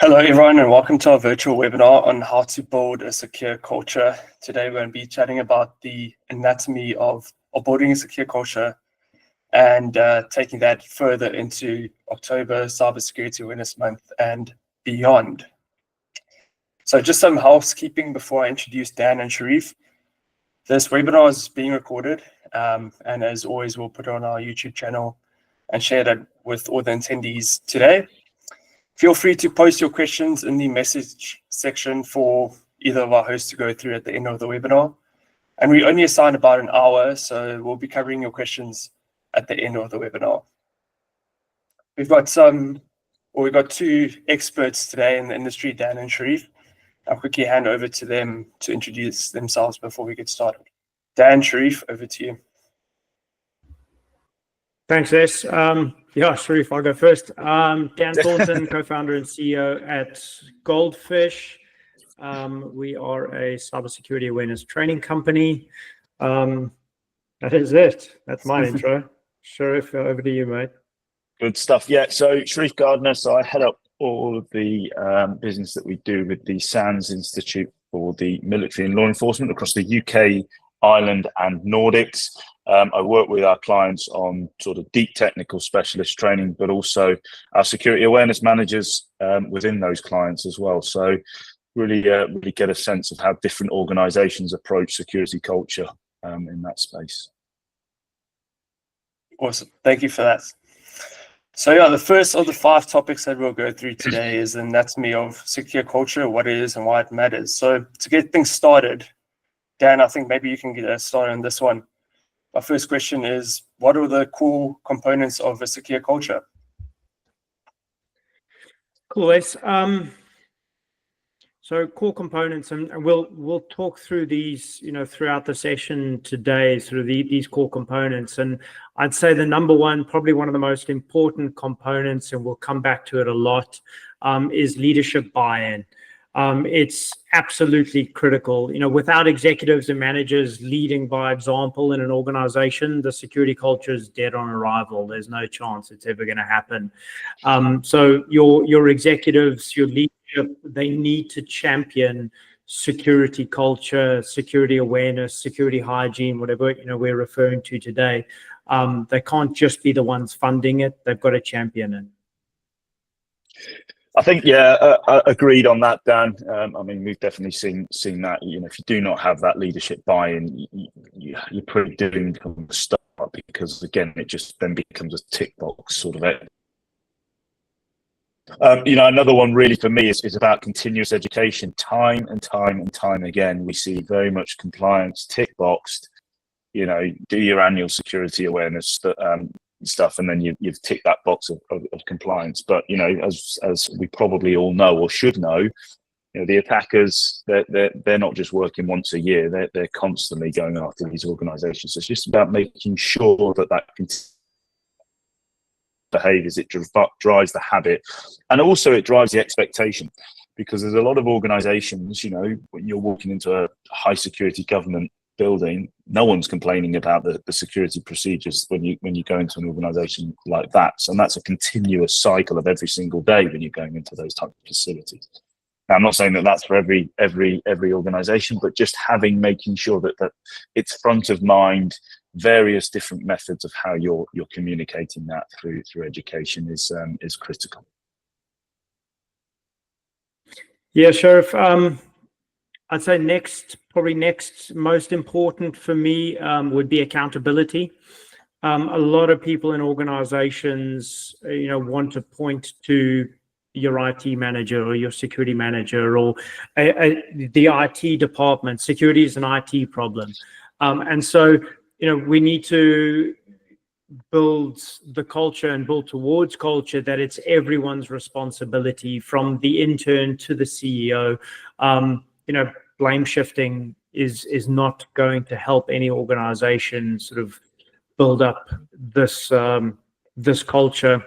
Hello, everyone, and welcome to our virtual webinar on how to build a secure culture. Today, we're going to be chatting about the anatomy of building a secure culture and taking that further into October, Cybersecurity Awareness Month, and beyond. So just some housekeeping before I introduce Dan and Sharif. This webinar is being recorded, and as always, we'll put it on our YouTube channel and share that with all the attendees today. Feel free to post your questions in the message section for either of our hosts to go through at the end of the webinar. And we only assign about an hour, so we'll be covering your questions at the end of the webinar. We've got two experts today in the industry, Dan and Sharif. I'll quickly hand over to them to introduce themselves before we get started. Dan, Sharif, over to you. Thanks, Les. Sharif, I'll go first. Dan Thornton, co-founder and CEO at Goldfish. We are a cybersecurity awareness training company. That is it. That's my intro. Sharif, over to you, mate. Good stuff. Yeah, so Sharif Gardner. So I head up all of the business that we do with the SANS Institute for the Military and Law Enforcement across the UK, Ireland and Nordics. I work with our clients on sort of deep technical specialist training, but also our security awareness managers within those clients as well. So really get a sense of how different organizations approach security culture in that space. Awesome. Thank you for that. So yeah, the first of the 5 topics that we'll go through today is the anatomy of secure culture, what it is and why it matters. So to get things started, Dan, I think maybe you can get us started on this one. My first question is, what are the core components of a secure culture? Cool, Les. So core components, and we'll talk through these, throughout the session today, sort of these core components. And I'd say the number one, probably one of the most important components, and we'll come back to it a lot, is leadership buy-in. It's absolutely critical. Without executives and managers leading by example in an organization, the security culture is dead on arrival. There's no chance it's ever going to happen. So your executives, your leadership, they need to champion security culture, security awareness, security hygiene, whatever we're referring to today. They can't just be the ones funding it. They've got to champion it. I think, agreed on that, Dan. I mean, we've definitely seen that. If you do not have that leadership buy-in, you're pretty doomed from the start, because again, it just then becomes a tick box sort of it. Another one really for me is about continuous education. Time and time again, we see very much compliance tick boxed. Do your annual security awareness stuff, and then you've ticked that box of compliance. But as we probably all know or should know, the attackers, they're not just working once a year. They're constantly going after these organizations. So it's just about making sure that behaviors, it drives the habit, and also it drives the expectation, because there's a lot of organizations, when you're walking into a high security government building, no one's complaining about the security procedures when you go into an organization like that. So that's a continuous cycle of every single day when you're going into those type of facilities. Now, I'm not saying that that's for every organization, but just making sure that it's front of mind. Various different methods of how you're communicating that through education is critical. Yeah, Sheriff. I'd say next most important for me would be accountability. A lot of people in organizations, want to point to your IT manager or your security manager or the IT department. Security is an IT problem. And so, we need to build the culture and build towards culture that it's everyone's responsibility, from the intern to the CEO. Blame shifting is not going to help any organization sort of build up this culture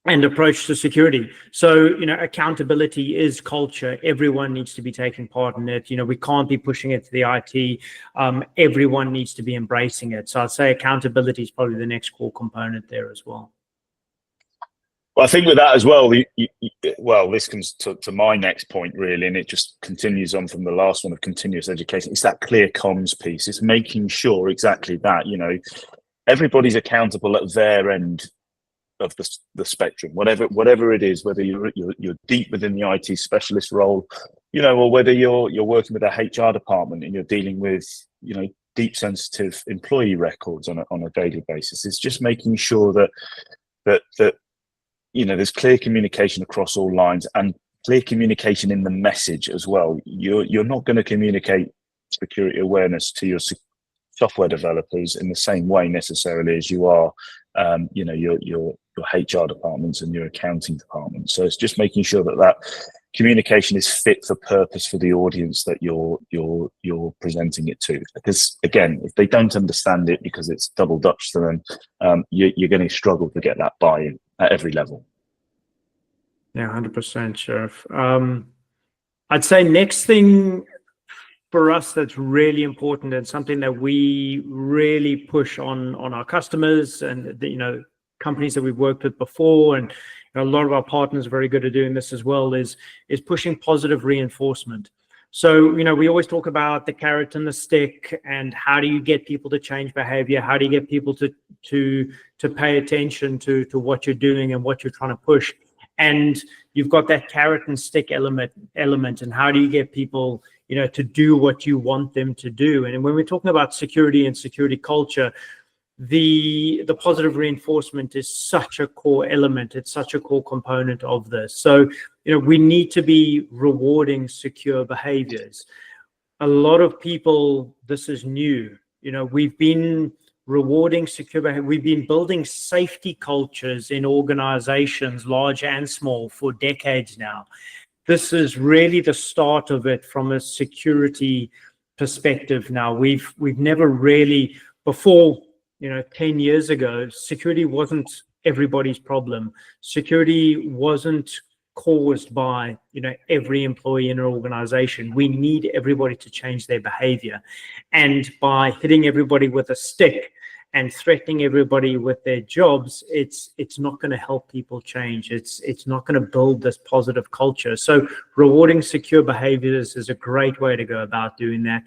and approach to security. So, accountability is culture. Everyone needs to be taking part in it. We can't be pushing it to the IT. Everyone needs to be embracing it. So I'd say accountability is probably the next core component there as well. Well, I think with that as well, well, this comes to my next point really, and it just continues on from the last one of continuous education. It's that clear comms piece. It's making sure exactly that, everybody's accountable at their end of the spectrum, whatever it is, whether you're deep within the IT specialist role, or whether you're working with a HR department and you're dealing with, deep sensitive employee records on a daily basis. It's just making sure that there's clear communication across all lines and clear communication in the message as well. You're not going to communicate security awareness to your software developers in the same way necessarily as you are, your HR departments and your accounting departments. So it's just making sure that communication is fit for purpose for the audience that you're presenting it to. Because again, if they don't understand it because it's double Dutch to them, you're going to struggle to get that buy-in at every level. Yeah, 100%, Sheriff. I'd say next thing for us that's really important and something that we really push on our customers and companies that we've worked with before, and a lot of our partners are very good at doing this as well, is pushing positive reinforcement. So we always talk about the carrot and the stick, and how do you get people to change behavior? How do you get people to pay attention to what you're doing and what you're trying to push? And you've got that carrot and stick element, and how do you get people to do what you want them to do? And when we're talking about security and security culture, the positive reinforcement is such a core element. It's such a core component of this. So, we need to be rewarding secure behaviors. A lot of people, this is new. We've been rewarding secure behavior. We've been building safety cultures in organizations, large and small, for decades now. This is really the start of it from a security perspective now. We've never really, before 10 years ago, security wasn't everybody's problem. Security wasn't caused by every employee in an organization. We need everybody to change their behavior, and by hitting everybody with a stick and threatening everybody with their jobs, it's not going to help people change. It's not going to build this positive culture. So rewarding secure behaviors is a great way to go about doing that.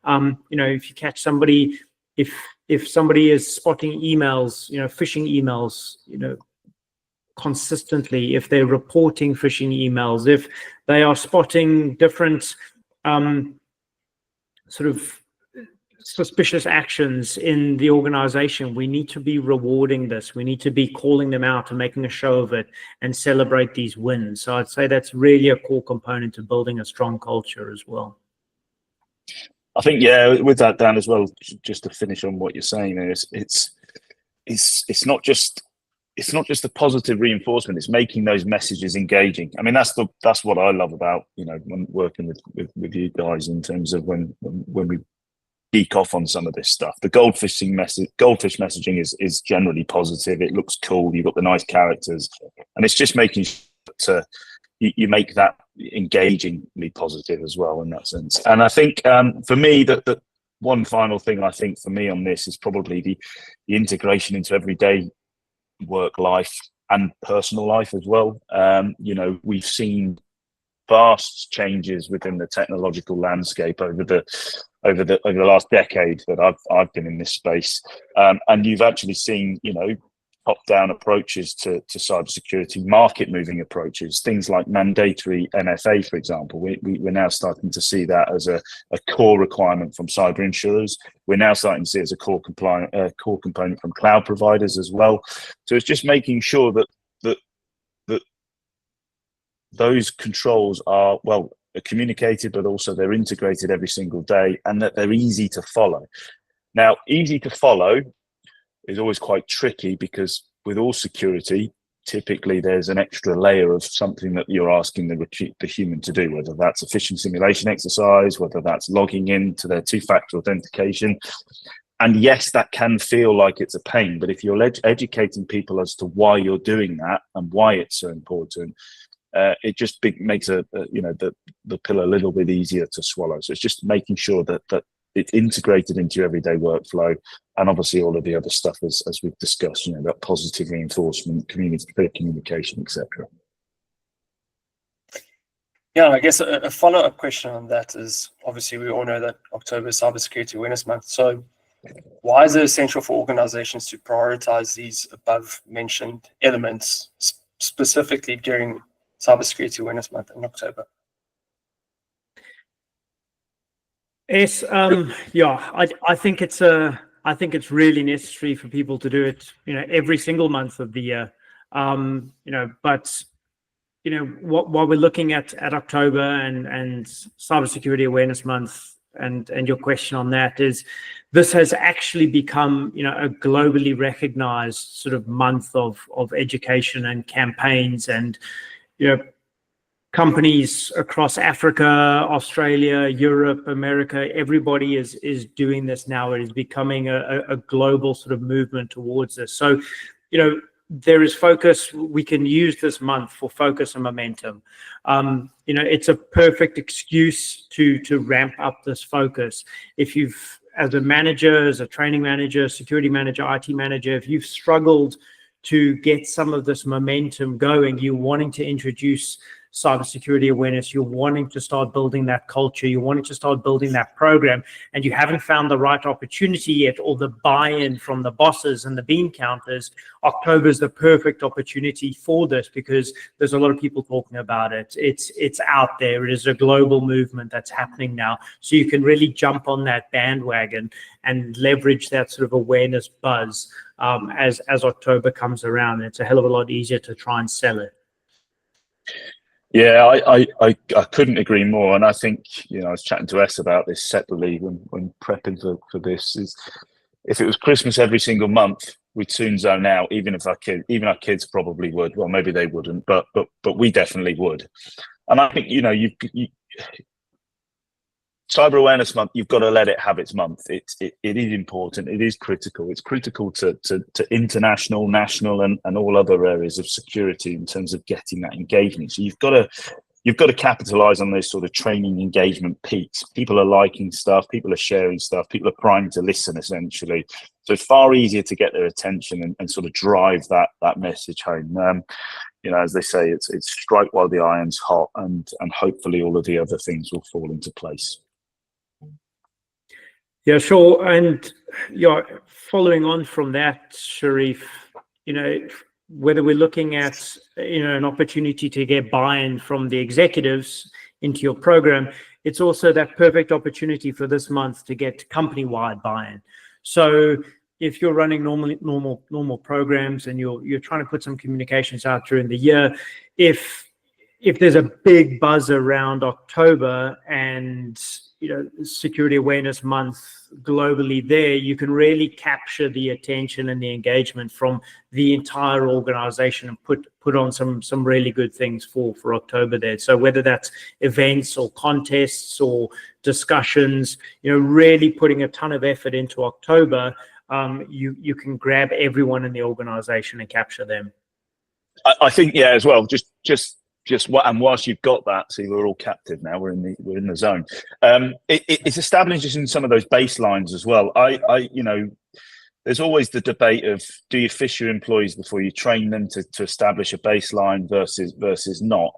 If you catch somebody, if somebody is spotting emails, phishing emails, consistently, if they're reporting phishing emails, if they are spotting different sort of suspicious actions in the organization, we need to be rewarding this. We need to be calling them out and making a show of it and celebrate these wins. So I'd say that's really a core component to building a strong culture as well. I think, with that, Dan, as well, just to finish on what you're saying, it's not just the positive reinforcement. It's making those messages engaging. I mean, that's what I love about when working with you guys, in terms of when we geek off on some of this stuff. The goldfish messaging is generally positive. It looks cool. You've got the nice characters, and it's just making sure you make that engagingly positive as well in that sense. And I think for me, that one final thing I think for me on this is probably the integration into everyday work life and personal life as well. We've seen vast changes within the technological landscape over the last decade that I've been in this space, and you've actually seen top-down approaches to cybersecurity, market-moving approaches, things like mandatory MFA, for example. We're now starting to see that as a core requirement from cyber insurers. We're now starting to see it as a core component from cloud providers as well. So it's just making sure that those controls are communicated, but also they're integrated every single day, and that they're easy to follow. Now, easy to follow is always quite tricky, because with all security, typically there's an extra layer of something that you're asking the human to do, whether that's a phishing simulation exercise, whether that's logging in to their two-factor authentication. And yes, that can feel like it's a pain, but if you're educating people as to why you're doing that and why it's so important, it just makes the pill a little bit easier to swallow. So it's just making sure that it's integrated into your everyday workflow, and obviously all of the other stuff as we've discussed, about positive reinforcement, clear communication, etc. Yeah, I guess a follow-up question on that is, obviously we all know that October is Cybersecurity Awareness Month. So why is it essential for organizations to prioritize these above mentioned elements specifically during Cybersecurity Awareness Month in October? Yes, I think it's really necessary for people to do it, every single month of the year. But while we're looking at October and Cybersecurity Awareness Month, and your question on that is, this has actually become a globally recognized sort of month of education and campaigns, and companies across Africa, Australia, Europe, America, everybody is doing this now. It is becoming a global sort of movement towards this. So, there is focus. We can use this month for focus and momentum. It's a perfect excuse to ramp up this focus. If you've, as a manager, as a training manager, security manager, IT manager, if you've struggled to get some of this momentum going, you're wanting to introduce cybersecurity awareness, you're wanting to start building that culture, you're wanting to start building that program, and you haven't found the right opportunity yet, or the buy-in from the bosses and the bean counters, October is the perfect opportunity for this, because there's a lot of people talking about it. It's out there. It is a global movement that's happening now. So you can really jump on that bandwagon and leverage that sort of awareness buzz as October comes around. It's a hell of a lot easier to try and sell it. Yeah, I couldn't agree more. And I think, I was chatting to S about this separately when prepping for this, is if it was Christmas every single month, we'd soon zone out, even our kids probably would. Well, maybe they wouldn't, but we definitely would. And I think, Cyber Awareness Month, you've got to let it have its month. It is important. It is critical. It's critical to international, national, and all other areas of security in terms of getting that engagement. So you've got to capitalize on those sort of training engagement peaks. People are liking stuff. People are sharing stuff. People are primed to listen, essentially. So it's far easier to get their attention and sort of drive that message home. As they say, it's strike while the iron's hot, and hopefully all of the other things will fall into place. Yeah, sure. And following on from that, Sharif, whether we're looking at an opportunity to get buy-in from the executives into your program, it's also that perfect opportunity for this month to get company-wide buy-in. So if you're running normal programs and you're trying to put some communications out during the year, if there's a big buzz around October and Security Awareness Month globally there, you can really capture the attention and the engagement from the entire organization and put on some really good things for October there. So whether that's events or contests or discussions, really putting a ton of effort into October, you can grab everyone in the organization and capture them. I think, yeah, as well, and whilst you've got that, see, we're all captive now. We're in the zone. It's establishing some of those baselines as well. There's always the debate of, do you fish your employees before you train them to establish a baseline versus not?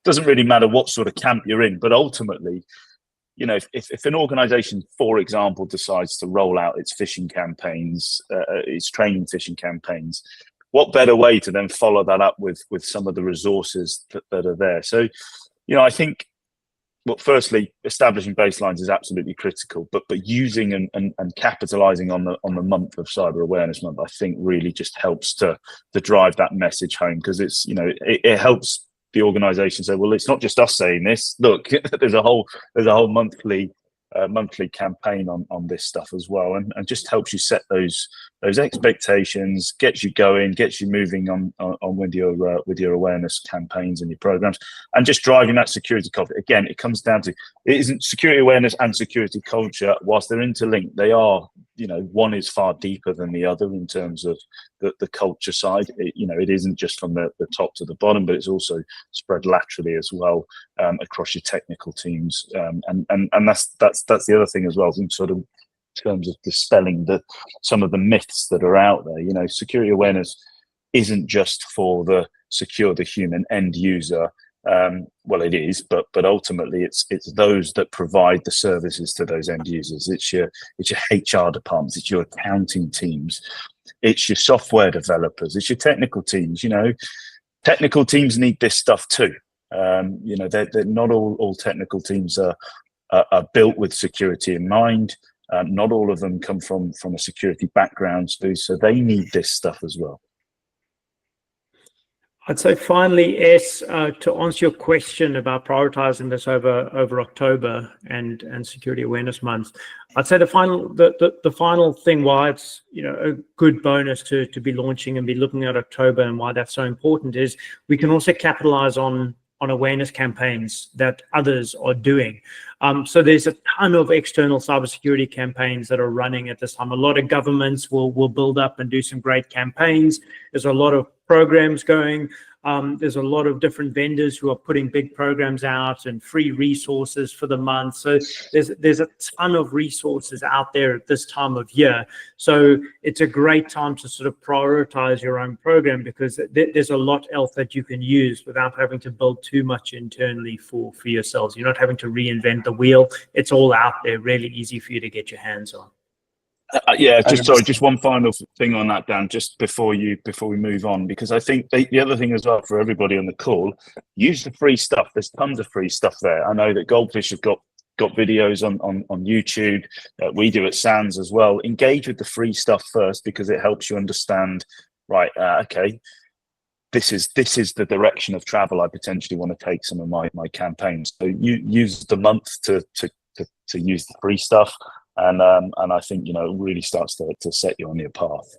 Doesn't really matter what sort of camp you're in, but ultimately, if an organization, for example, decides to roll out its phishing campaigns, its training phishing campaigns, what better way to then follow that up with some of the resources that are there? So, I think, well, firstly, establishing baselines is absolutely critical, but using and capitalizing on the month of Cyber Awareness Month, I think, really just helps to drive that message home, because it's, it helps the organization say, well, it's not just us saying this. Look, there's a whole monthly campaign on this stuff as well, and just helps you set those expectations, gets you going, gets you moving on with your awareness campaigns and your programs, and just driving that security culture. Again, it comes down to, it isn't security awareness and security culture, whilst they're interlinked, they are one is far deeper than the other in terms of the culture side. It isn't just from the top to the bottom, but it's also spread laterally as well, across your technical teams. And that's the other thing as well, in sort of terms of dispelling some of the myths that are out there. Security awareness isn't just for the secure the human end user. Well, it is, but ultimately it's those that provide the services to those end users. It's your HR departments, it's your accounting teams, it's your software developers, it's your technical teams. Technical teams need this stuff too. They're not all technical teams are built with security in mind. Not all of them come from a security background, so they need this stuff as well. I'd say finally, to answer your question about prioritizing this over October and Security Awareness Month, I'd say the final thing why it's a good bonus to be launching and be looking at October, and why that's so important, is we can also capitalize on awareness campaigns that others are doing. So there's a ton of external cybersecurity campaigns that are running at this time. A lot of governments will build up and do some great campaigns. There's a lot of programs going. There's a lot of different vendors who are putting big programs out and free resources for the month. So there's a ton of resources out there at this time of year. So it's a great time to sort of prioritize your own program, because there's a lot else that you can use without having to build too much internally for yourselves. You're not having to reinvent the wheel. It's all out there, really easy for you to get your hands on. Just one final thing on that, Dan, just before we move on, because I think the other thing as well for everybody on the call, use the free stuff. There's tons of free stuff there. I know that Goldfish have got videos on YouTube. We do at SANS as well. Engage with the free stuff first, because it helps you understand, right, okay, this is the direction of travel I potentially want to take some of my campaigns. So you use the month to use the free stuff. And I think, it really starts to set you on your path.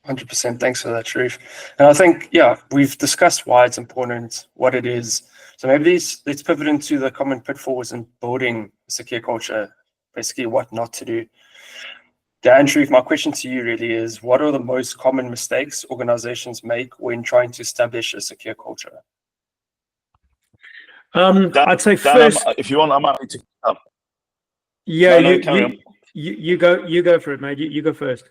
100%. Thanks for that, Sharif. And I think, we've discussed why it's important, what it is. So maybe let's pivot into the common pitfalls in building a secure culture, basically what not to do. Dan, Sharif, my question to you really is, what are the most common mistakes organizations make when trying to establish a secure culture? I'd say Dan, first, if you want, I'm happy to. You go for it, mate. You go first.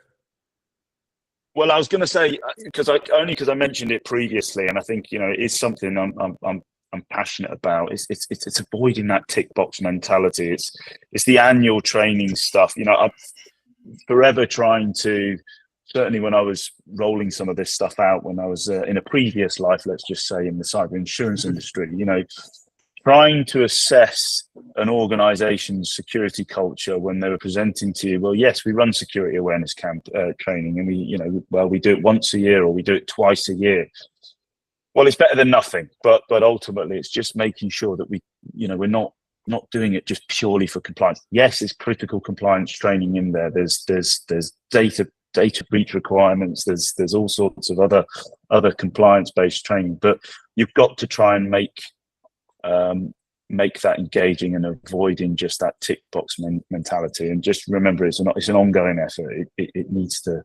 Well, I was going to say, because I mentioned it previously, and I think it is something I'm passionate about. It's avoiding that tick box mentality. It's the annual training stuff. I'm forever trying to. Certainly, when I was rolling some of this stuff out, when I was in a previous life, let's just say in the cyber insurance industry, trying to assess an organization's security culture when they were presenting to you, well, yes, we run security awareness camp training, and we do it once a year, or we do it twice a year. Well, it's better than nothing, but ultimately it's just making sure that we're not doing it just purely for compliance. Yes, it's critical compliance training in there. There's data breach requirements. There's all sorts of other compliance-based training, but you've got to try and make that engaging and avoiding just that tick box mentality. And just remember, it's an ongoing effort. It needs to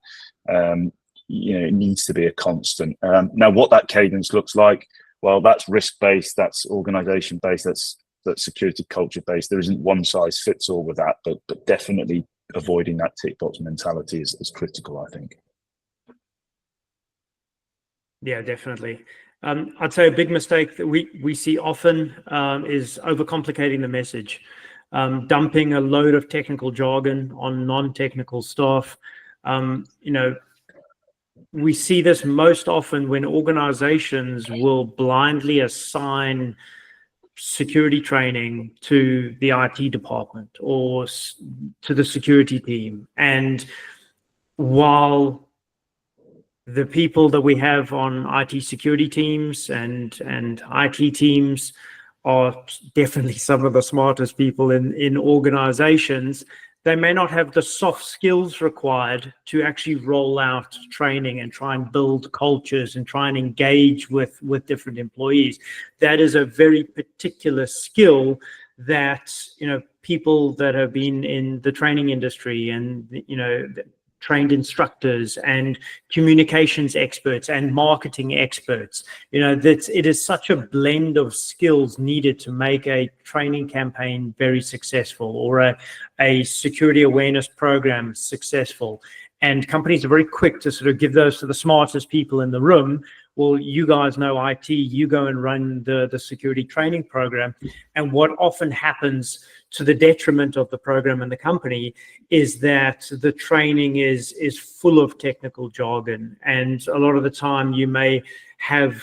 it needs to be a constant. Now, what that cadence looks like, well, that's risk-based, that's organization-based, that's security culture-based. There isn't one size fits all with that, but definitely avoiding that tick box mentality is critical, I think. Yeah, definitely. I'd say a big mistake that we see often is overcomplicating the message, dumping a load of technical jargon on non-technical staff. We see this most often when organizations will blindly assign security training to the IT department or to the security team. And while the people that we have on IT security teams and IT teams are definitely some of the smartest people in organizations, they may not have the soft skills required to actually roll out training and try and build cultures and try and engage with different employees. That is a very particular skill that people that have been in the training industry and, trained instructors and communications experts and marketing experts. That it is such a blend of skills needed to make a training campaign very successful, or a security awareness program successful. And companies are very quick to sort of give those to the smartest people in the room. Well, you guys know IT, you go and run the security training program. And what often happens, to the detriment of the program and the company, is that the training is full of technical jargon. And a lot of the time you may have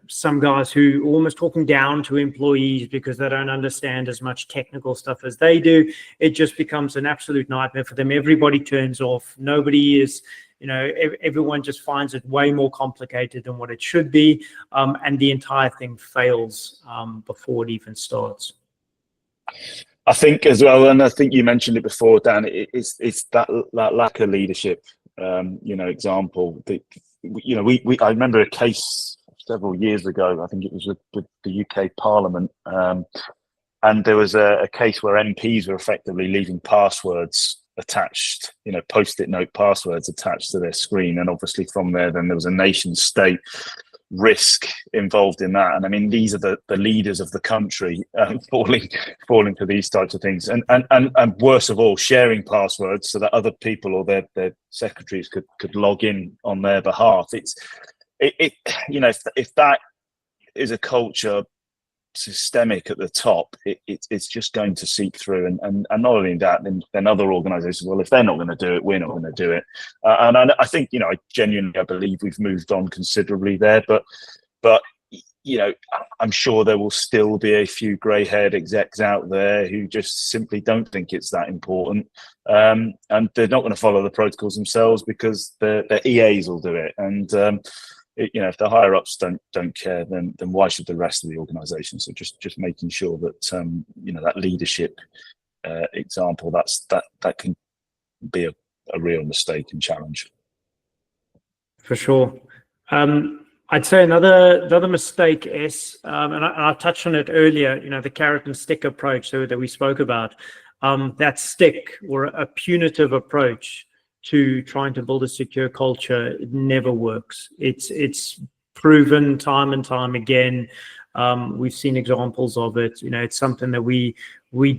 some guys who are almost talking down to employees because they don't understand as much technical stuff as they do. It just becomes an absolute nightmare for them. Everybody turns off. Nobody is, everyone just finds it way more complicated than what it should be. And the entire thing fails before it even starts. I think as well, and I think you mentioned it before, Dan, it's that lack of leadership, example that, I remember a case several years ago. I think it was with the UK Parliament, and there was a case where MPs were effectively leaving passwords attached, post-it note passwords attached to their screen, and obviously from there, then there was a nation state risk involved in that. And I mean, these are the leaders of the country falling for these types of things, and worse of all, sharing passwords so that other people or their secretaries could log in on their behalf. If that is a culture systemic at the top, it's just going to seep through, and not only that, then other organizations, well, if they're not going to do it, we're not going to do it. And I think, I genuinely believe we've moved on considerably there, but I'm sure there will still be a few grey-haired execs out there who just simply don't think it's that important, and they're not going to follow the protocols themselves because their EAs will do it. And if the higher ups don't care, then why should the rest of the organisation? So just making sure that that leadership example, that can be a real mistake and challenge. For sure. I'd say another mistake is, and I touched on it earlier, the carrot and stick approach that we spoke about. That stick, or a punitive approach to trying to build a secure culture, it never works. It's proven time and time again. We've seen examples of it. It's something that we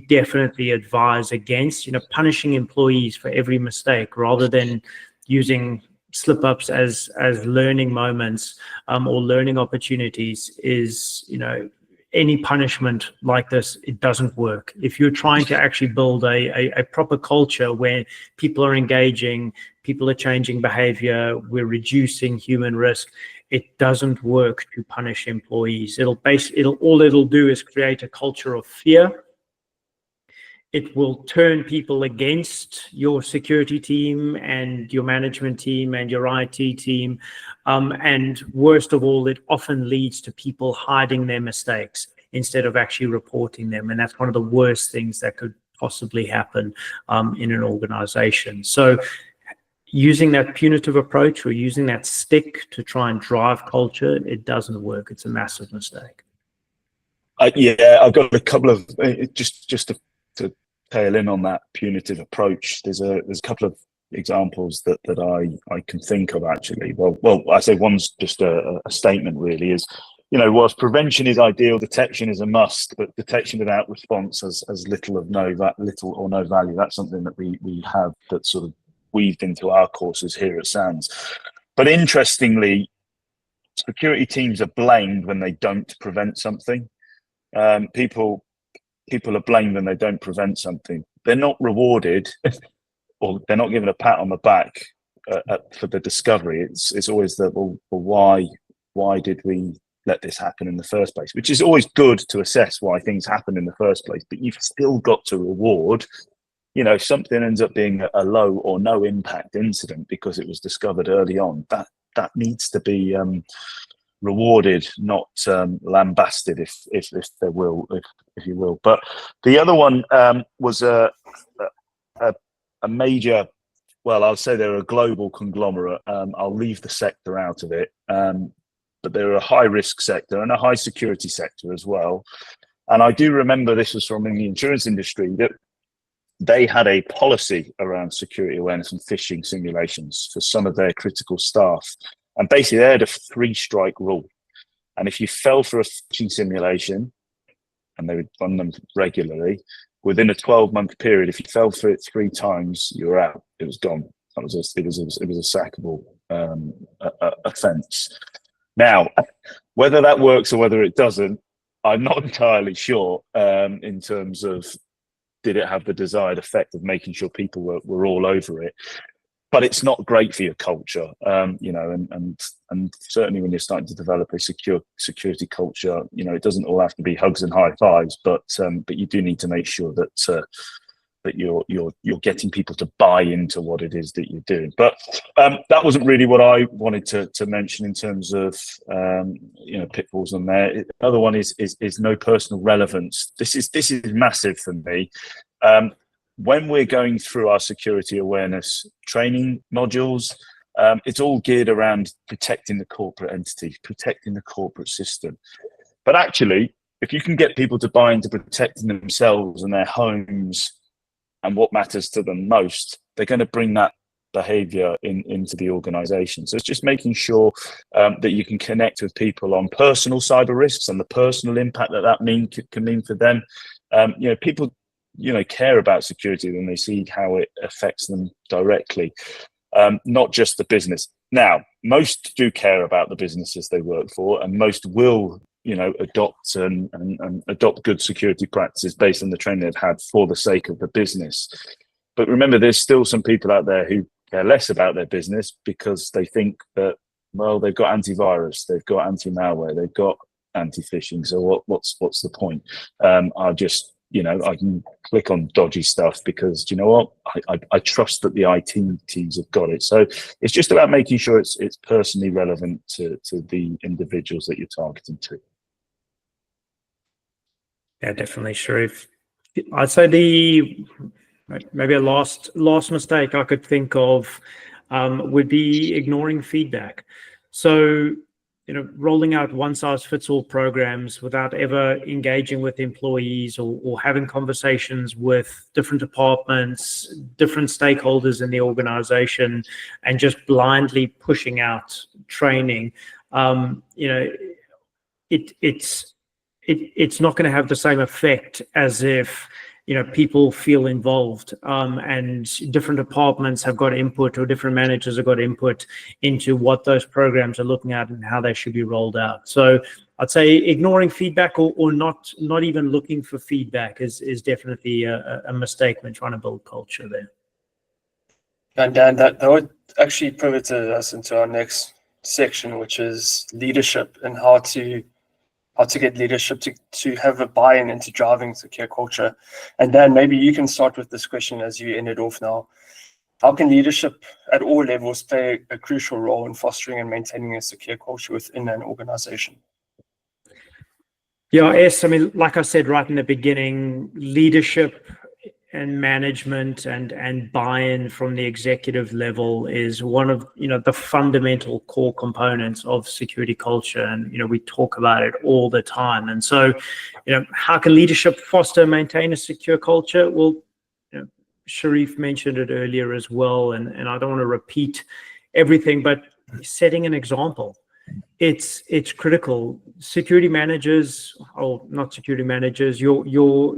definitely advise against. Punishing employees for every mistake rather than using slip-ups as learning moments or learning opportunities is, any punishment like this, it doesn't work. If you're trying to actually build a proper culture where people are engaging, people are changing behavior, we're reducing human risk, it doesn't work to punish employees. All it'll do is create a culture of fear. It will turn people against your security team and your management team and your IT team. And worst of all, it often leads to people hiding their mistakes instead of actually reporting them. And that's one of the worst things that could possibly happen in an organization. So using that punitive approach or using that stick to try and drive culture, it doesn't work. It's a massive mistake. Yeah, I've got a couple of, just to tail in on that punitive approach. There's a couple of examples that I can think of, actually. Well, I say one's just a statement, really, is, whilst prevention is ideal, detection is a must, but detection without response has little or no value. That's something that we have that sort of weaved into our courses here at SANS. But interestingly, security teams are blamed when they don't prevent something. People are blamed when they don't prevent something. They're not rewarded or they're not given a pat on the back for the discovery. It's always why did we let this happen in the first place, which is always good to assess why things happen in the first place, but you've still got to reward. If something ends up being a low or no impact incident because it was discovered early on, that needs to be rewarded, not lambasted, if you will. But the other one was a major, well, I'll say they're a global conglomerate. I'll leave the sector out of it, but they're a high risk sector and a high security sector as well. And I do remember this was from in the insurance industry, that they had a policy around security awareness and phishing simulations for some of their critical staff. And basically they had a 3-strike rule. And if you fell for a phishing simulation, and they would run them regularly, within a 12-month period, if you fell for it 3 times, you were out. It was gone. It was a sackable offence. Now, whether that works or whether it doesn't, I'm not entirely sure in terms of did it have the desired effect of making sure people were all over it. But it's not great for your culture, you know, and certainly when you're starting to develop a security culture, you know, it doesn't all have to be hugs and high fives, but you do need to make sure that that you're getting people to buy into what it is that you're doing. But that wasn't really what I wanted to mention in terms of you know, pitfalls on there. Another one is no personal relevance. This is massive for me. When we're going through our security awareness training modules, it's all geared around protecting the corporate entity, protecting the corporate system. But actually, if you can get people to buy into protecting themselves and their homes and what matters to them most, they're going to bring that behavior into the organization. So it's just making sure that you can connect with people on personal cyber risks and the personal impact that can mean for them. You know, people, you know, care about security when they see how it affects them directly, not just the business. Now, most do care about the businesses they work for, and most will, you know, adopt and adopt good security practices based on the training they've had for the sake of the business. But remember, there's still some people out there who care less about their business because they think that, well, they've got antivirus, they've got anti-malware, they've got anti-phishing. So what's the point? I'll just, you know, I can click on dodgy stuff because, you know what, I trust that the IT teams have got it. So it's just about making sure it's personally relevant to the individuals that you're targeting to. Yeah, definitely, Sharif. I'd say maybe a last mistake I could think of would be ignoring feedback. So, you know, rolling out one-size-fits-all programs without ever engaging with employees or having conversations with different departments, different stakeholders in the organization, and just blindly pushing out training, you know, it's not going to have the same effect as if, you know, people feel involved and different departments have got input, or different managers have got input into what those programs are looking at and how they should be rolled out. So I'd say ignoring feedback or not even looking for feedback is definitely a mistake when trying to build culture there. And Dan, that would actually pivot us into our next section, which is leadership and how to get leadership to have a buy-in into driving secure culture. And Dan, maybe you can start with this question as you end it off now. How can leadership at all levels play a crucial role in fostering and maintaining a secure culture within an organization? Yeah, I mean, like I said right in the beginning, leadership and management and buy-in from the executive level is one of, you know, the fundamental core components of security culture. And, you know, we talk about it all the time. And so, you know, how can leadership foster and maintain a secure culture? Well, you know, Sharif mentioned it earlier as well, and I don't want to repeat everything, but setting an example. It's critical. Security managers, or not security managers, your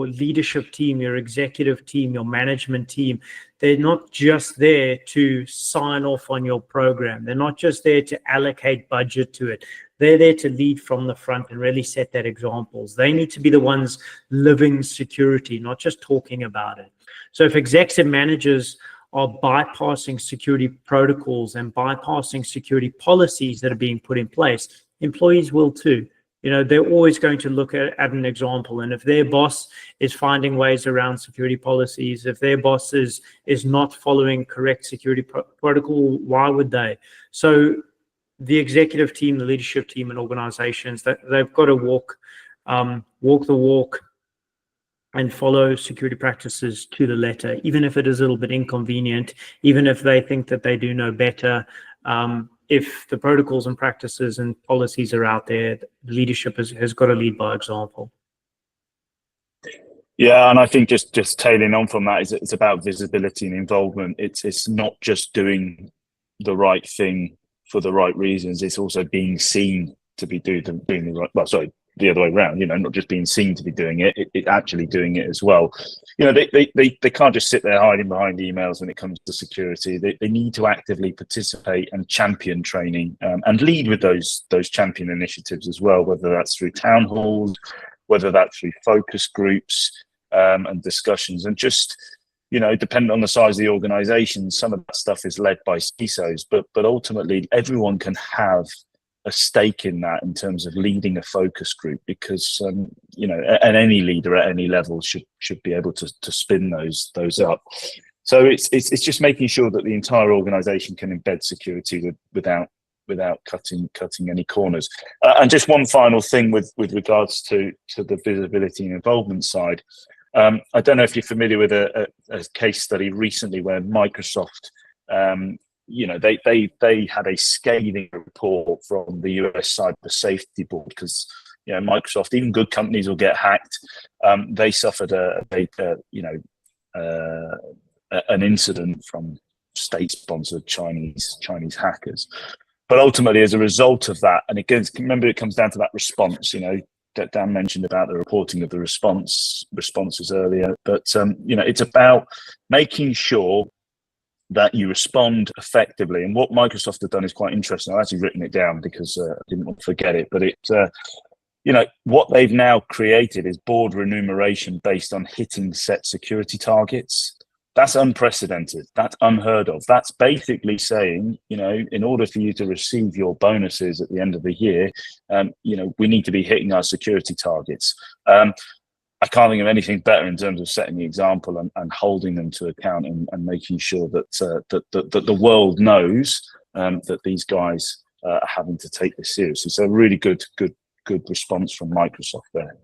leadership team, your executive team, your management team, they're not just there to sign off on your program. They're not just there to allocate budget to it. They're there to lead from the front and really set that examples. They need to be the ones living security, not just talking about it. So if executive managers are bypassing security protocols and bypassing security policies that are being put in place, employees will too. You know, they're always going to look at an example. And if their boss is finding ways around security policies, if their boss is not following correct security protocol, why would they? So the executive team, the leadership team and organizations, they've got to walk the walk and follow security practices to the letter, even if it is a little bit inconvenient, even if they think that they do know better. If the protocols and practices and policies are out there, the leadership has got to lead by example. Yeah, and I think just tailing on from that is it's about visibility and involvement. It's not just doing the right thing for the right reasons. It's also being seen to be doing the right. Well, sorry, the other way around. Not just being seen to be doing it actually doing it as well. They can't just sit there hiding behind emails when it comes to security. They need to actively participate and champion training and lead with those champion initiatives as well. Whether that's through town halls, whether that's through focus groups. And discussions, and just depending on the size of the organization, some of that stuff is led by CISOs, but ultimately everyone can have a stake in that in terms of leading a focus group, because and any leader at any level should be able to spin those up. So it's just making sure that the entire organization can embed security without cutting any corners. And just one final thing with regards to the visibility and involvement side. I don't know if you're familiar with a case study recently where Microsoft, they had a scathing report from the US Cyber Safety Board, because Microsoft, even good companies will get hacked. They suffered an incident from state-sponsored Chinese hackers. But ultimately, as a result of that, and again, remember, it comes down to that response. That Dan mentioned about the reporting of the responses earlier, but it's about making sure that you respond effectively. And what Microsoft have done is quite interesting. I've actually written it down because I didn't want to forget it. But what they've now created is board remuneration based on hitting set security targets. That's unprecedented. That's unheard of. That's basically saying, in order for you to receive your bonuses at the end of the year, we need to be hitting our security targets. I can't think of anything better in terms of setting the example and holding them to account and making sure that the world knows that these guys are having to take this seriously. So really good response from Microsoft there.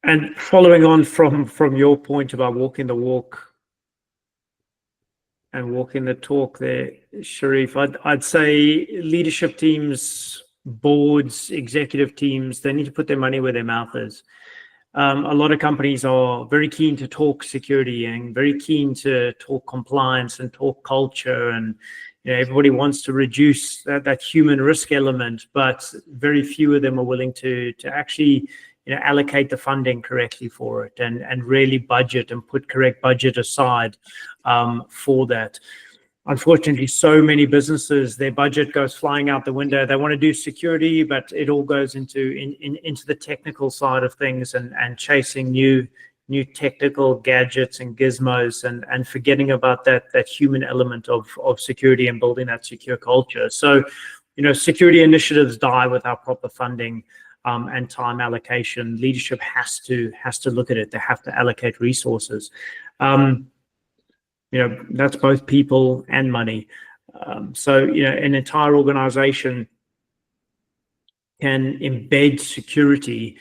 And following on from your point about walking the walk and walking the talk there, Sharif, I'd say leadership teams, boards, executive teams, they need to put their money where their mouth is. A lot of companies are very keen to talk security and very keen to talk compliance and talk culture, and everybody wants to reduce that human risk element, but very few of them are willing to actually allocate the funding correctly for it and really budget and put correct budget aside for that. Unfortunately, so many businesses, their budget goes flying out the window. They want to do security, but it all goes into the technical side of things and chasing new technical gadgets and gizmos and forgetting about that human element of security and building that secure culture. So, security initiatives die without proper funding and time allocation. Leadership has to look at it. They have to allocate resources. That's both people and money. So an entire organization can embed security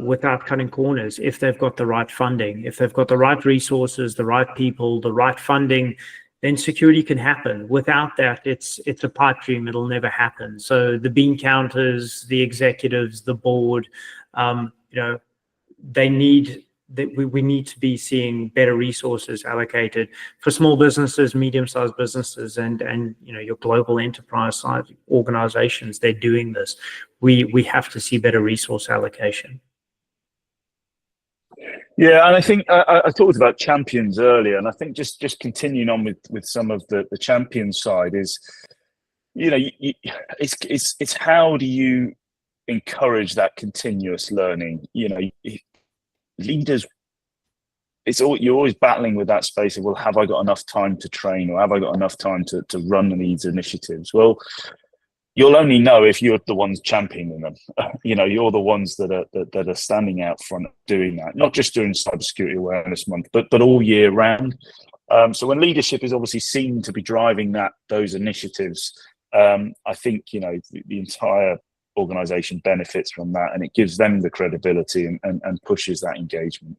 without cutting corners if they've got the right funding, if they've got the right resources, the right people, the right funding. Then security can happen. Without that, it's a pipe dream. It'll never happen. So the bean counters, the executives, the board, we need to be seeing better resources allocated for small businesses, medium-sized businesses, and your global enterprise size organizations. They're doing this. We have to see better resource allocation. Yeah, and I think I talked about champions earlier, and I think just continuing on with some of the champion side is, it's how do you encourage that continuous learning? Leaders, you're always battling with that space of, well, have I got enough time to train, or have I got enough time to run these initiatives? Well, you'll only know if you're the ones championing them. You're the ones that are standing out front doing that, not just during Cybersecurity Awareness Month, but all year round. So when leadership is obviously seen to be driving those initiatives, I think the entire organization benefits from that, and it gives them the credibility and pushes that engagement.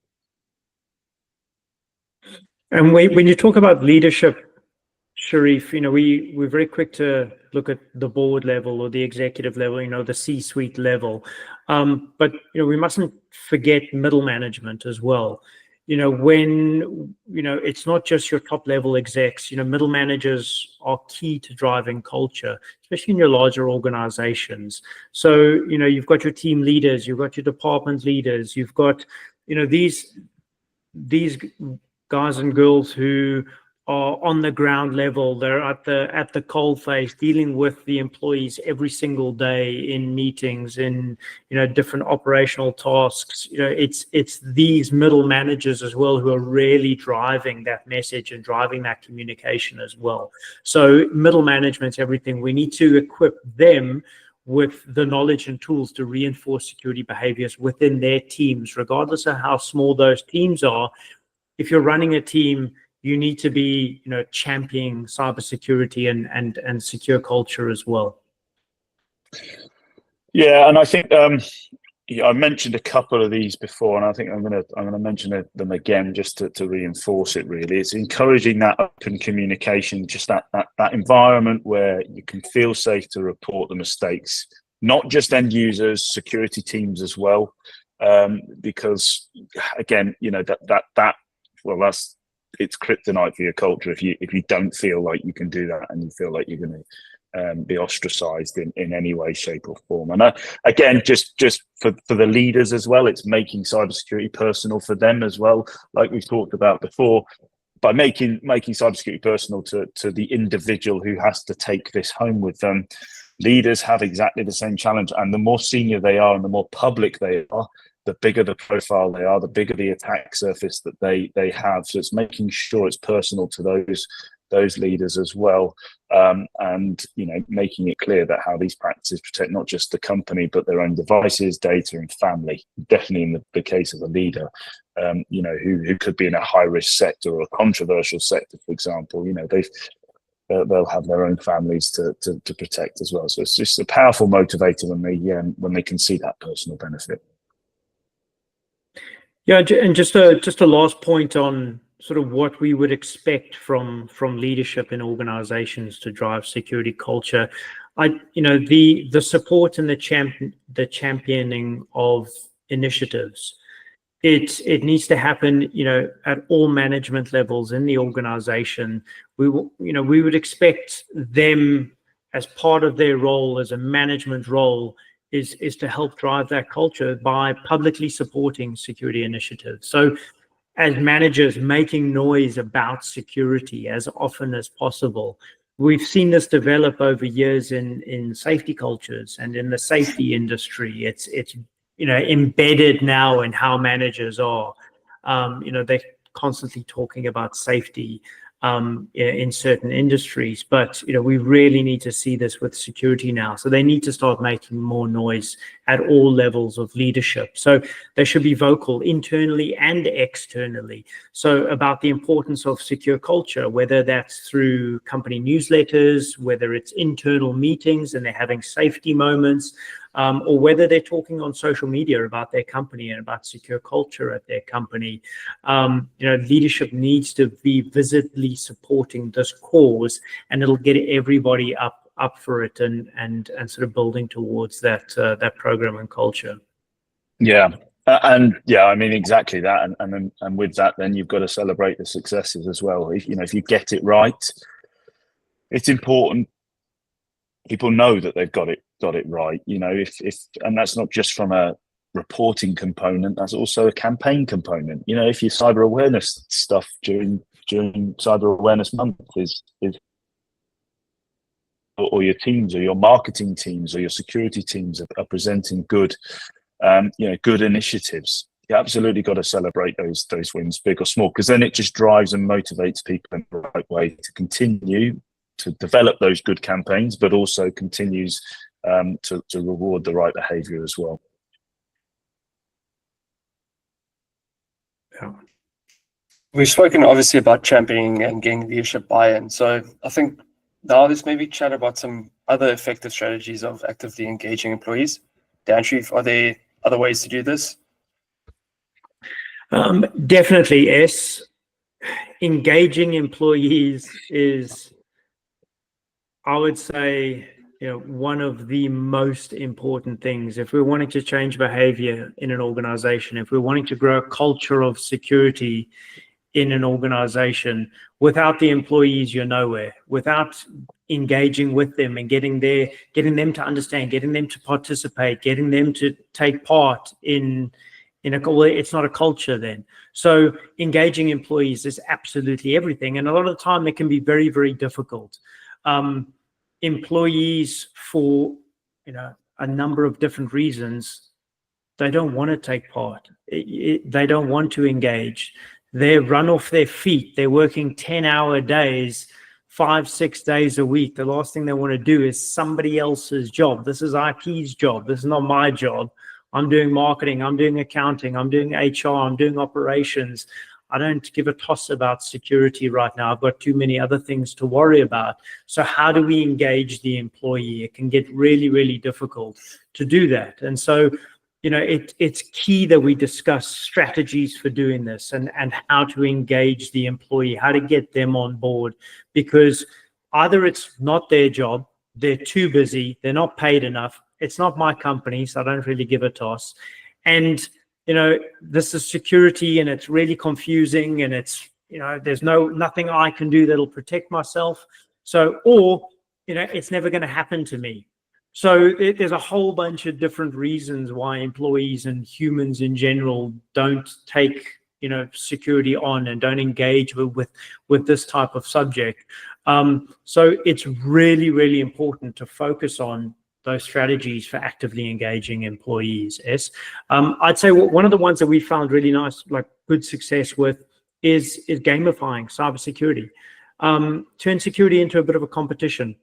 And when you talk about leadership, Sharif, we're very quick to look at the board level or the executive level, the C-suite level. But, we mustn't forget middle management as well. When, it's not just your top level execs, middle managers are key to driving culture, especially in your larger organizations. So, you've got your team leaders, you've got your department leaders, you've got, these guys and girls who are on the ground level. They're at the coal face, dealing with the employees every single day in meetings, in different operational tasks. It's these middle managers as well who are really driving that message and driving that communication as well. So middle management's everything. We need to equip them with the knowledge and tools to reinforce security behaviors within their teams, regardless of how small those teams are. If you're running a team, you need to be, championing cybersecurity and secure culture as well. Yeah, and I think I mentioned a couple of these before, and I think I'm gonna mention them again just to reinforce it. Really, it's encouraging that open communication, just that environment where you can feel safe to report the mistakes, not just end users, security teams as well, because again, it's kryptonite for your culture if you don't feel like you can do that and you feel like you're going to be ostracized in any way, shape, or form. And again, just for the leaders as well, it's making cybersecurity personal for them as well, like we've talked about before, by making cybersecurity personal to the individual who has to take this home with them. Leaders have exactly the same challenge, and the more senior they are and the more public they are, the bigger the profile they are, the bigger the attack surface that they have. So it's making sure it's personal to those leaders as well, and making it clear that how these practices protect not just the company but their own devices, data, and family. Definitely in the case of a leader, who could be in a high-risk sector or a controversial sector, for example. They'll have their own families to protect as well. So it's just a powerful motivator when they can see that personal benefit. Yeah, and just a last point on sort of what we would expect from leadership in organizations to drive security culture. The support and the championing of initiatives. It needs to happen, at all management levels in the organization. We would expect them, as part of their role as a management role, is to help drive that culture by publicly supporting security initiatives. So as managers, making noise about security as often as possible. We've seen this develop over years in safety cultures and in the safety industry. It's embedded now in how managers are. They're constantly talking about safety in certain industries, but we really need to see this with security now. So they need to start making more noise at all levels of leadership. So they should be vocal internally and externally. So about the importance of secure culture, whether that's through company newsletters, whether it's internal meetings and they're having safety moments, or whether they're talking on social media about their company and about secure culture at their company. Leadership needs to be visibly supporting this cause, and it'll get everybody up for it and sort of building towards that program and culture. Yeah. I mean, exactly that. And with that, then you've got to celebrate the successes as well. If you get it right, it's important people know that they've got it right. And that's not just from a reporting component, that's also a campaign component. If your cyber awareness stuff during cyber awareness month is or your teams or your marketing teams or your security teams are presenting good initiatives, you absolutely got to celebrate those wins, big or small, because then it just drives and motivates people in the right way to continue to develop those good campaigns, but also continues to reward the right behavior as well. Yeah. We've spoken obviously about championing and getting leadership buy-in. So I think now let's maybe chat about some other effective strategies of actively engaging employees. Dan, are there other ways to do this? Definitely, yes. Engaging employees is I would say, one of the most important things, if we're wanting to change behavior in an organization, if we're wanting to grow a culture of security in an organization, without the employees, you're nowhere. Without engaging with them and getting them to understand, getting them to participate, getting them to take part in well, it's not a culture then. So engaging employees is absolutely everything. And a lot of the time it can be very, very difficult. Employees, for a number of different reasons, they don't want to take part. They don't want to engage. They're run off their feet. They're working 10-hour days, 5-6 days a week. The last thing they want to do is somebody else's job. This is IT's job. This is not my job. I'm doing marketing. I'm doing accounting. I'm doing HR. I'm doing operations. I don't give a toss about security right now. I've got too many other things to worry about. So how do we engage the employee? It can get really, really difficult to do that. And so, it's key that we discuss strategies for doing this and how to engage the employee, how to get them on board, because either it's not their job, they're too busy, they're not paid enough. It's not my company, so I don't really give a toss. And this is security, and it's really confusing, and it's, there's nothing I can do that'll protect myself. So, or, it's never going to happen to me. So there's a whole bunch of different reasons why employees and humans in general don't take, security on and don't engage with this type of subject. So it's really, really important to focus on those strategies for actively engaging employees. I'd say one of the ones that we found really nice, like good success with, is gamifying cybersecurity. Turn security into a bit of a competition,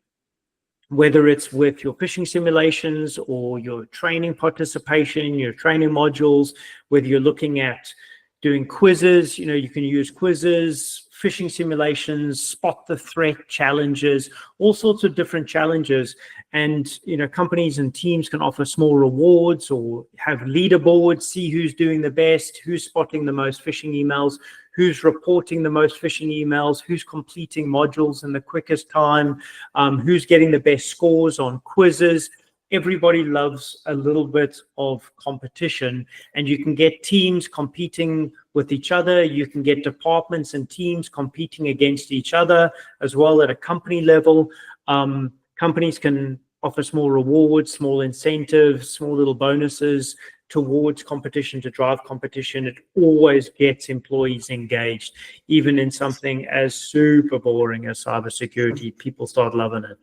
whether it's with your phishing simulations or your training participation, your training modules, whether you're looking at doing quizzes, you can use quizzes, phishing simulations, spot the threat challenges, all sorts of different challenges. And, companies and teams can offer small rewards or have leaderboards, see who's doing the best, who's spotting the most phishing emails, who's reporting the most phishing emails, who's completing modules in the quickest time, who's getting the best scores on quizzes. Everybody loves a little bit of competition, and you can get teams competing with each other. You can get departments and teams competing against each other as well at a company level. Companies can offer small rewards, small incentives, small little bonuses towards competition, to drive competition. It always gets employees engaged, even in something as super boring as cybersecurity. People start loving it.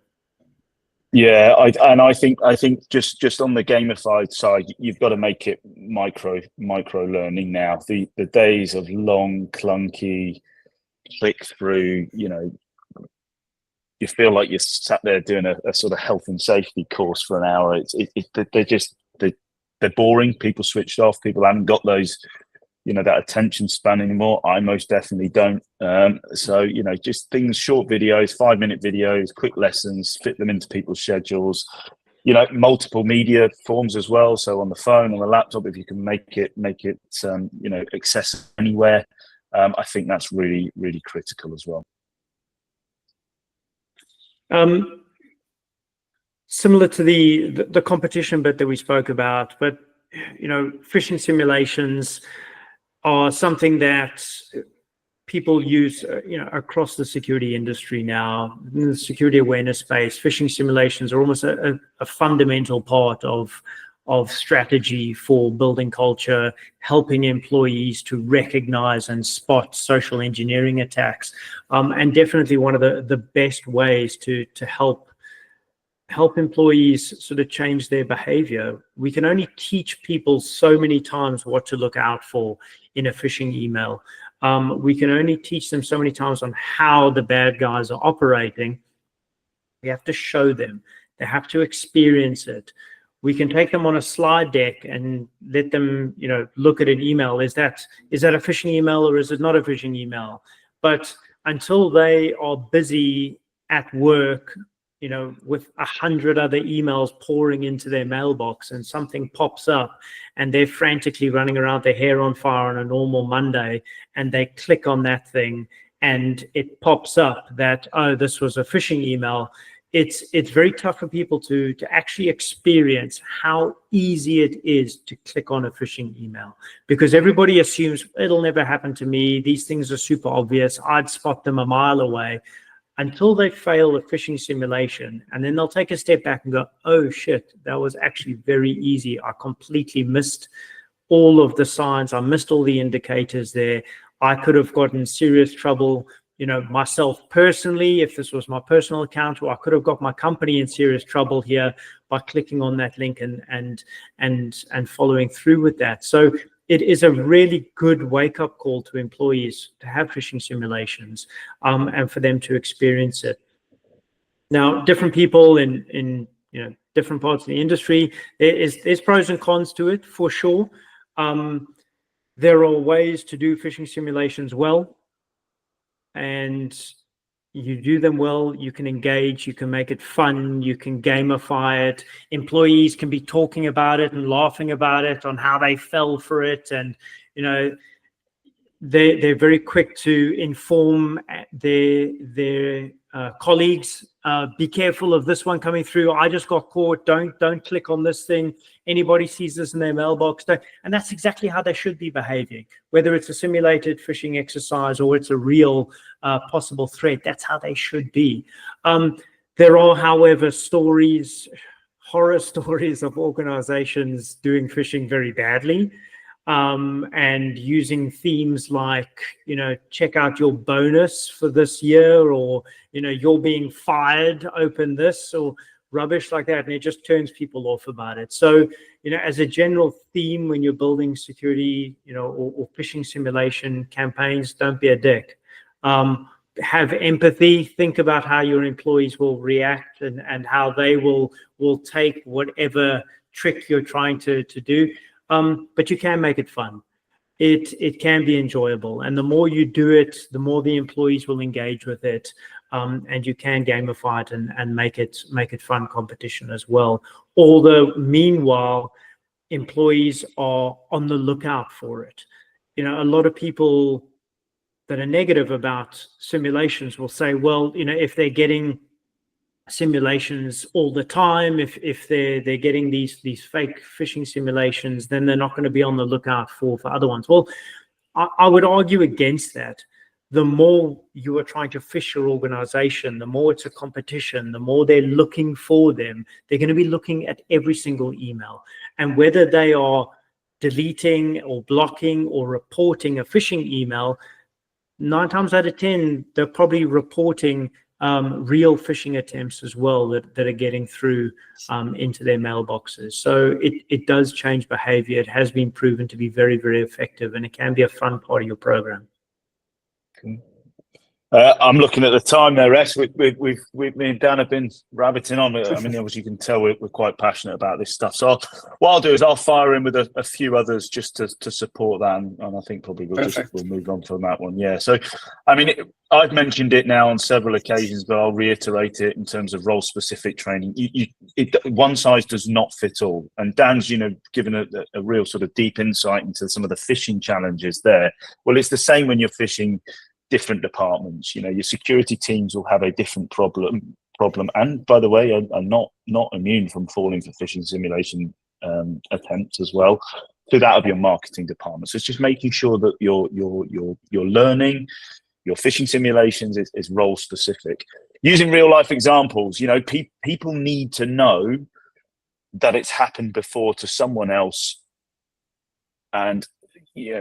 Yeah, I think just on the gamified side, you've got to make it micro learning now. The days of long, clunky click through, you feel like you're sat there doing a sort of health and safety course for an hour. They're boring. People switched off. People haven't got those, that attention span anymore. I most definitely don't. So, just things, short videos, 5-minute videos, quick lessons, fit them into people's schedules, multiple media forms as well. So on the phone, on the laptop, if you can make it, accessible anywhere, I think that's really, really critical as well. Similar to the competition bit that we spoke about, but phishing simulations are something that people use across the security industry now. In the security awareness space, phishing simulations are almost a fundamental part of strategy for building culture, helping employees to recognize and spot social engineering attacks, and definitely one of the best ways to help employees sort of change their behavior. We can only teach people so many times what to look out for in a phishing email. We can only teach them so many times on how the bad guys are operating. We have to show them. They have to experience it. We can take them on a slide deck and let them, look at an email. Is that a phishing email or is it not a phishing email? But until they are busy at work, with 100 other emails pouring into their mailbox, and something pops up and they're frantically running around, their hair on fire on a normal Monday, and they click on that thing and it pops up that, oh, this was a phishing email. it's very tough for people to actually experience how easy it is to click on a phishing email, because everybody assumes it'll never happen to me. These things are super obvious. I'd spot them a mile away, until they fail a phishing simulation. And then they'll take a step back and go, oh shit, that was actually very easy. I completely missed all of the signs. I missed all the indicators there. I could have gotten serious trouble, myself personally, if this was my personal account, or I could have got my company in serious trouble here by clicking on that link and following through with that. So it is a really good wake-up call to employees to have phishing simulations, and for them to experience it. Now, different people in different parts of the industry, there's pros and cons to it for sure. There are ways to do phishing simulations well, and you do them well, you can engage, you can make it fun, you can gamify it. Employees can be talking about it and laughing about it on how they fell for it. And, they're very quick to inform their colleagues, be careful of this one coming through. I just got caught. Don't click on this thing. Anybody sees this in their mailbox. And that's exactly how they should be behaving, whether it's a simulated phishing exercise or it's a real possible threat. That's how they should be. There are, however, horror stories of organizations doing phishing very badly. And using themes like, check out your bonus for this year, or, you're being fired, open this, or rubbish like that. And it just turns people off about it. So, as a general theme, when you're building security, or phishing simulation campaigns, don't be a dick. Have empathy, think about how your employees will react and how they will take whatever trick you're trying to do. But you can make it fun. It can be enjoyable. And the more you do it, the more the employees will engage with it. And you can gamify it and make it fun competition as well. Although, meanwhile, employees are on the lookout for it. A lot of people that are negative about simulations will say, well, if they're getting simulations all the time, if they're getting these fake phishing simulations, then they're not going to be on the lookout for other ones. Well, I would argue against that. The more you are trying to phish your organization, the more it's a competition, the more they're looking for them. They're going to be looking at every single email, and whether they are deleting or blocking or reporting a phishing email, 9 times out of 10 they're probably reporting real phishing attempts as well that are getting through into their mailboxes. So it does change behavior. It has been proven to be very, very effective, and it can be a fun part of your program. Okay. I'm looking at the time there, Es. Me and Dan have been rabbiting on. I mean, as you can tell, we're quite passionate about this stuff. So what I'll do is I'll fire in with a few others just to support that, and I think probably we'll move on from that one. Yeah. So, I mean, I've mentioned it now on several occasions, but I'll reiterate it in terms of role-specific training. One size does not fit all. And Dan's, given a real sort of deep insight into some of the phishing challenges there. Well, it's the same when you're phishing different departments. Your security teams will have a different problem, and by the way, are not immune from falling for phishing simulation attempts as well, to that of your marketing department. So it's just making sure that your learning, your phishing simulations is role specific, using real life examples. People need to know that it's happened before to someone else, and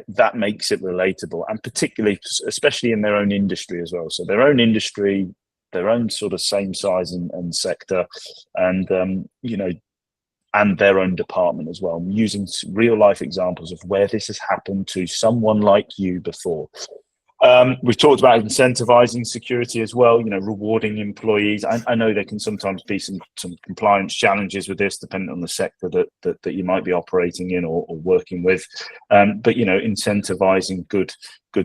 that makes it relatable, and particularly, especially in their own industry as well. So their own industry, their own sort of same size and sector, and and their own department as well, using real life examples of where this has happened to someone like you before. We've talked about incentivizing security as well, rewarding employees. I know there can sometimes be some compliance challenges with this, depending on the sector that you might be operating in or working with. But incentivizing good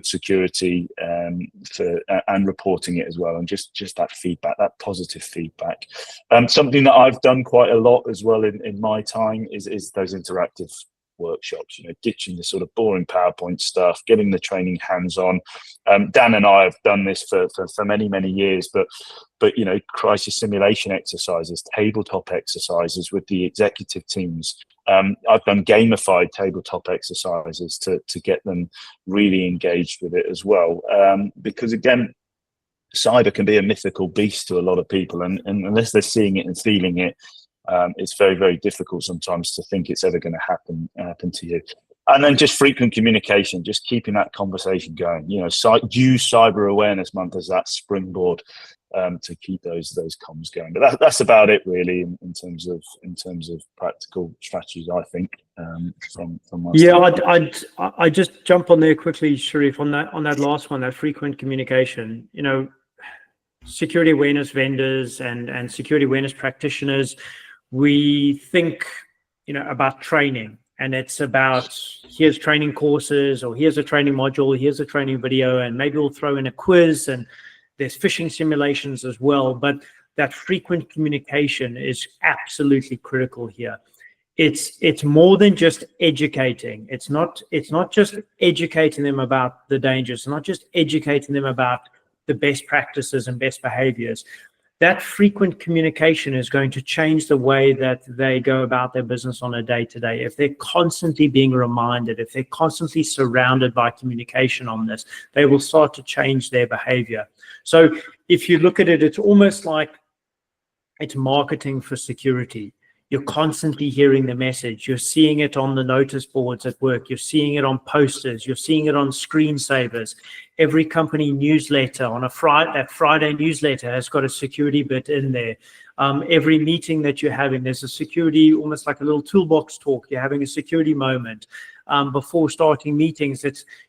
security and reporting it as well, and just that feedback, that positive feedback. Something that I've done quite a lot as well in my time is those interactive workshops, ditching the sort of boring PowerPoint stuff, getting the training hands-on. Dan and I have done this for many, many years, but crisis simulation exercises, tabletop exercises with the executive teams. I've done gamified tabletop exercises to get them really engaged with it as well. Because again, cyber can be a mythical beast to a lot of people, and unless they're seeing it and feeling it, it's very, very difficult sometimes to think it's ever going to happen to you. And then just frequent communication, just keeping that conversation going. Use Cyber Awareness Month as that springboard to keep those comms going. But that's about it really in terms of practical strategies, I think, from my side. I just jump on there quickly, Sharif, on that last one, that frequent communication. Security awareness vendors and security awareness practitioners, we think about training, and it's about, here's training courses, or here's a training module, here's a training video, and maybe we'll throw in a quiz, and there's phishing simulations as well. But that frequent communication is absolutely critical here. It's more than just educating. It's not just educating them about the dangers. It's not just educating them about the best practices and best behaviors. That frequent communication is going to change the way that they go about their business on a day-to-day. If they're constantly being reminded, if they're constantly surrounded by communication on this, they will start to change their behavior. So if you look at it, it's almost like it's marketing for security. You're constantly hearing the message. You're seeing it on the notice boards at work. You're seeing it on posters. You're seeing it on screensavers. Every company newsletter on that Friday newsletter has got a security bit in there. Every meeting that you're having, there's a security, almost like a little toolbox talk. You're having a security moment. Before starting meetings,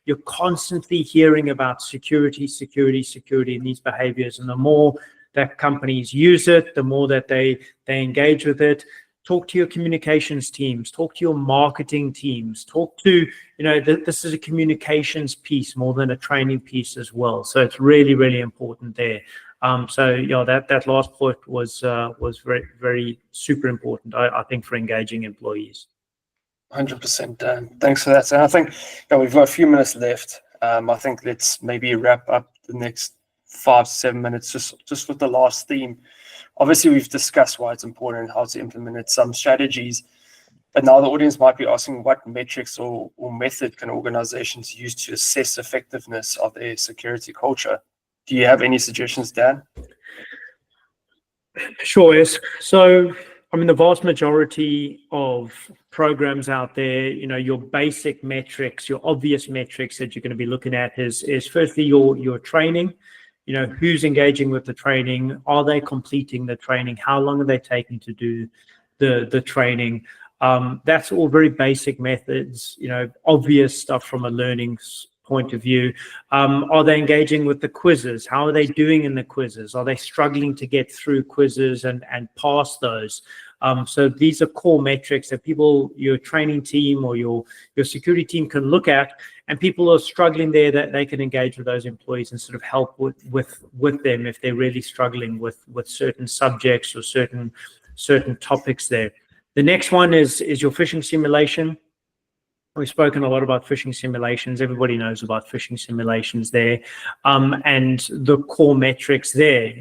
you're constantly hearing about security, and these behaviors. And the more that companies use it, the more that they engage with it. Talk to your communications teams, talk to your marketing teams, talk to, this is a communications piece more than a training piece as well. So it's really, really important there. That last point was very, very super important, I think, for engaging employees. 100%, Dan. Thanks for that. And I think we've got a few minutes left. I think let's maybe wrap up the next 5 to 7 minutes just with the last theme. Obviously, we've discussed why it's important and how to implement it, some strategies. But now the audience might be asking, what metrics or method can organizations use to assess effectiveness of their security culture? Do you have any suggestions, Dan? Sure, yes. So, the vast majority of programs out there, your basic metrics, your obvious metrics that you're going to be looking at is firstly your training. Who's engaging with the training? Are they completing the training? How long are they taking to do the training? That's all very basic methods, obvious stuff from a learning point of view. Are they engaging with the quizzes? How are they doing in the quizzes? Are they struggling to get through quizzes and pass those? So these are core metrics that your training team or your security team can look at, and people are struggling there, that they can engage with those employees and sort of help with them if they're really struggling with certain subjects or certain topics there. The next one is your phishing simulation. We've spoken a lot about phishing simulations. Everybody knows about phishing simulations there. And the core metrics there,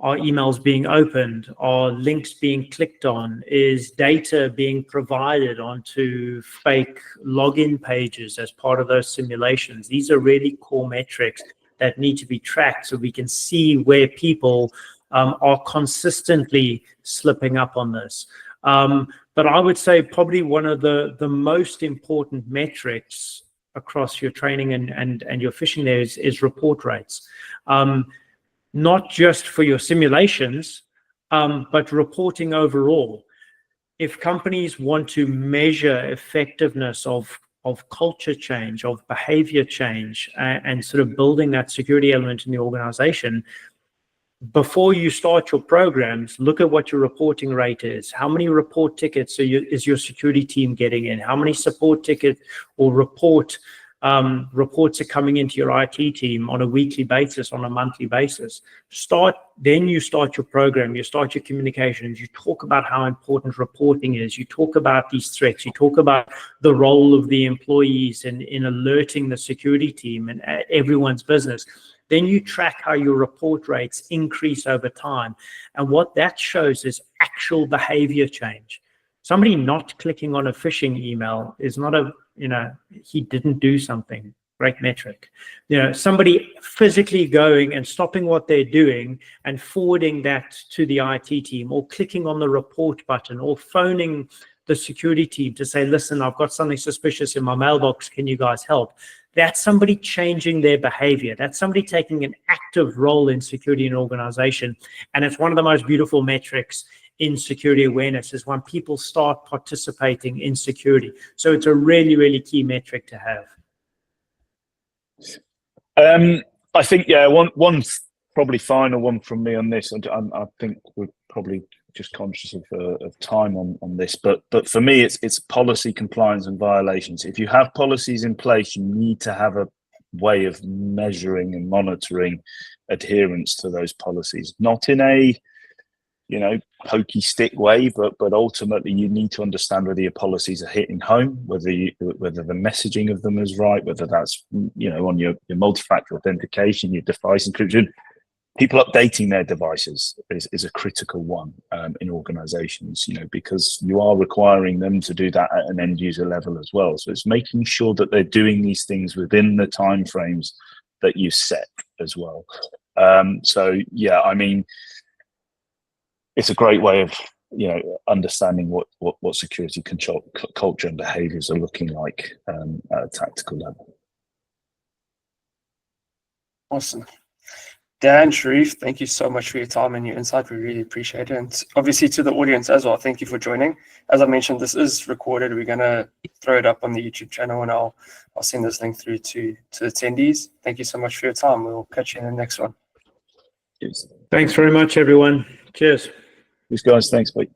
are emails being opened? Are links being clicked on? Is data being provided onto fake login pages as part of those simulations? These are really core metrics that need to be tracked so we can see where people are consistently slipping up on this. But I would say probably one of the most important metrics across your training and your phishing there is report rates. Not just for your simulations, but reporting overall. If companies want to measure effectiveness of culture change, of behavior change, and sort of building that security element in the organization, before you start your programs, look at what your reporting rate is. How many report tickets is your security team getting in? How many support tickets or report reports are coming into your IT team on a weekly basis, on a monthly basis. Then you start your program, you start your communications, you talk about how important reporting is, you talk about these threats, you talk about the role of the employees in alerting the security team and everyone's business. Then you track how your report rates increase over time. And what that shows is actual behavior change. Somebody not clicking on a phishing email is not he didn't do something. Great metric. Somebody physically going and stopping what they're doing and forwarding that to the IT team, or clicking on the report button, or phoning the security team to say, listen, I've got something suspicious in my mailbox. Can you guys help? That's somebody changing their behavior. That's somebody taking an active role in security in an organization. And it's one of the most beautiful metrics in security awareness, is when people start participating in security. So it's a really, really key metric to have. I think, yeah, one probably final one from me on this. I think we're probably just conscious of time on this, but for me, it's policy compliance and violations. If you have policies in place, you need to have a way of measuring and monitoring adherence to those policies, not in a pokey stick way, but ultimately you need to understand whether your policies are hitting home, whether the messaging of them is right, whether that's on your multi-factor authentication, your device encryption. People updating their devices is a critical one in organizations, because you are requiring them to do that at an end user level as well. So it's making sure that they're doing these things within the timeframes that you set as well. So yeah, I mean, it's a great way of understanding what security control culture and behaviors are looking like at a tactical level. Awesome. Dan, Sharif, thank you so much for your time and your insight. We really appreciate it. And obviously to the audience as well, thank you for joining. As I mentioned, this is recorded. We're going to throw it up on the YouTube channel, and I'll send this link through to attendees. Thank you so much for your time. We'll catch you in the next one. Cheers. Thanks very much, everyone. Cheers. Thanks, guys. Thanks, mate.